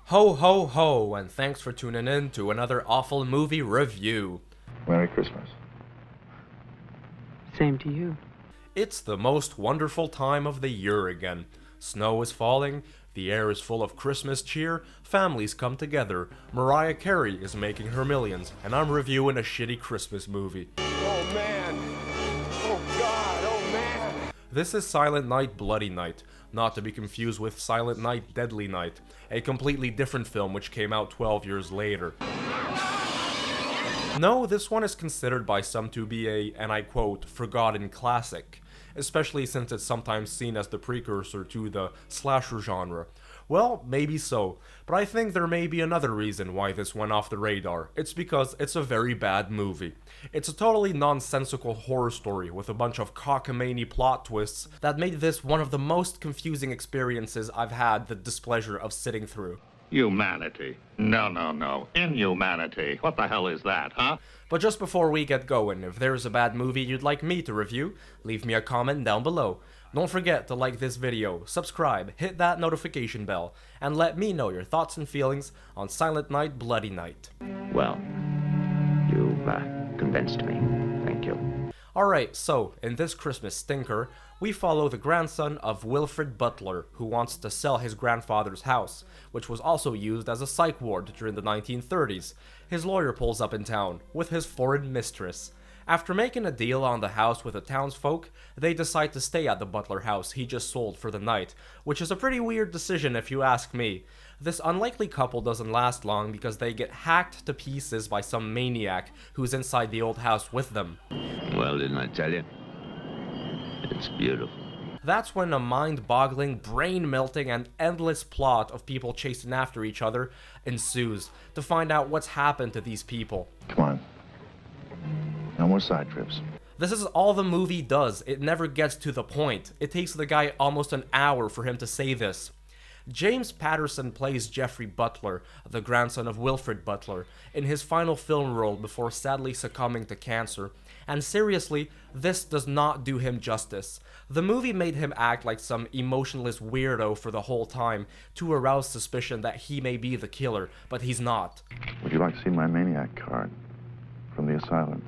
Ho ho ho, and thanks for tuning in to another awful movie review. Merry Christmas. Same to you. It's the most wonderful time of the year again. Snow is falling, the air is full of Christmas cheer, families come together, Mariah Carey is making her millions, and I'm reviewing a shitty Christmas movie. Oh man! Oh God! Oh man! This is Silent Night, Bloody Night, not to be confused with Silent Night, Deadly Night, a completely different film which came out 12 years later. No, this one is considered by some to be a, and I quote, forgotten classic, especially since it's sometimes seen as the precursor to the slasher genre. Well, maybe so, but I think there may be another reason why this went off the radar. It's because it's a very bad movie. It's a totally nonsensical horror story with a bunch of cockamamie plot twists that made this one of the most confusing experiences I've had the displeasure of sitting through. Humanity. No. Inhumanity. What the hell is that, huh? But just before we get going, if there's a bad movie you'd like me to review, leave me a comment down below. Don't forget to like this video, subscribe, hit that notification bell, and let me know your thoughts and feelings on Silent Night, Bloody Night. Well, you've convinced me. Thank you. Alright, so, in this Christmas stinker, we follow the grandson of Wilfred Butler, who wants to sell his grandfather's house, which was also used as a psych ward during the 1930s. His lawyer pulls up in town, with his foreign mistress. After making a deal on the house with the townsfolk, they decide to stay at the Butler house he just sold for the night, which is a pretty weird decision if you ask me. This unlikely couple doesn't last long because they get hacked to pieces by some maniac who's inside the old house with them. Well, didn't I tell you? It's beautiful. That's when a mind-boggling, brain-melting, and endless plot of people chasing after each other ensues to find out what's happened to these people. Come on. No more side trips. This is all the movie does. It never gets to the point. It takes the guy almost an hour for him to say this. James Patterson plays Jeffrey Butler, the grandson of Wilfred Butler, in his final film role before sadly succumbing to cancer. And seriously, this does not do him justice. The movie made him act like some emotionless weirdo for the whole time to arouse suspicion that he may be the killer, but he's not. Would you like to see my maniac card from the asylum?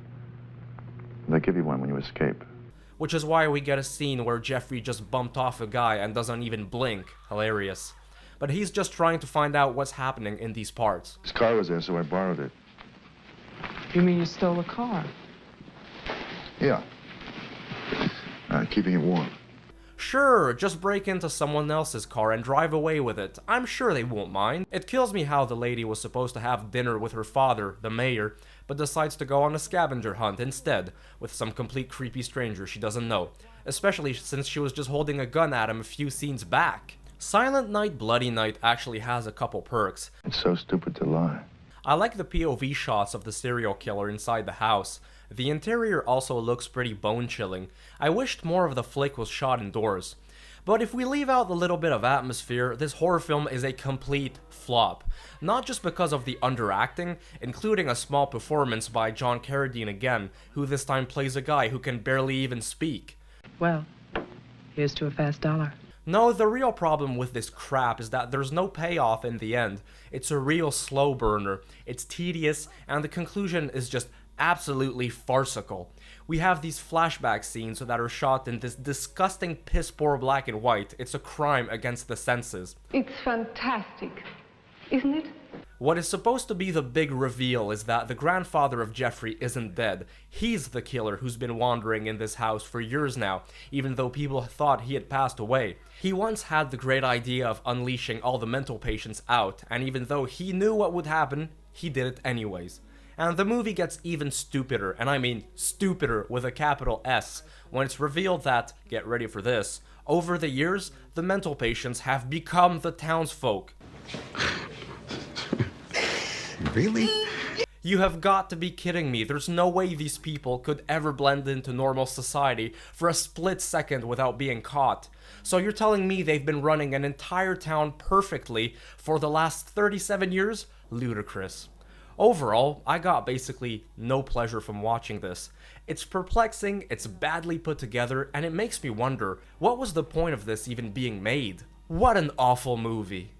They give you one when you escape. Which is why we get a scene where Jeffrey just bumped off a guy and doesn't even blink. Hilarious. But he's just trying to find out what's happening in these parts. His car was there, so I borrowed it. You mean you stole a car? Yeah. Keeping it warm. Sure, just break into someone else's car and drive away with it. I'm sure they won't mind. It kills me how the lady was supposed to have dinner with her father, the mayor, but decides to go on a scavenger hunt instead, with some complete creepy stranger she doesn't know, especially since she was just holding a gun at him a few scenes back. Silent Night, Bloody Night actually has a couple perks. It's so stupid to lie. I like the POV shots of the serial killer inside the house. The interior also looks pretty bone-chilling. I wished more of the flick was shot indoors. But if we leave out the little bit of atmosphere, this horror film is a complete flop. Not just because of the underacting, including a small performance by John Carradine again, who this time plays a guy who can barely even speak. Well, here's to a fast dollar. No, the real problem with this crap is that there's no payoff in the end. It's a real slow burner, it's tedious, and the conclusion is just absolutely farcical. We have these flashback scenes that are shot in this disgusting piss-poor black and white. It's a crime against the senses. It's fantastic, isn't it? What is supposed to be the big reveal is that the grandfather of Jeffrey isn't dead. He's the killer who's been wandering in this house for years now, even though people thought he had passed away. He once had the great idea of unleashing all the mental patients out, and even though he knew what would happen, he did it anyways. And the movie gets even stupider, and I mean stupider with a capital S, when it's revealed that, get ready for this, over the years, the mental patients have become the townsfolk. Really? You have got to be kidding me. There's no way these people could ever blend into normal society for a split second without being caught. So you're telling me they've been running an entire town perfectly for the last 37 years? Ludicrous. Overall, I got basically no pleasure from watching this. It's perplexing, it's badly put together, and it makes me wonder, what was the point of this even being made? What an awful movie.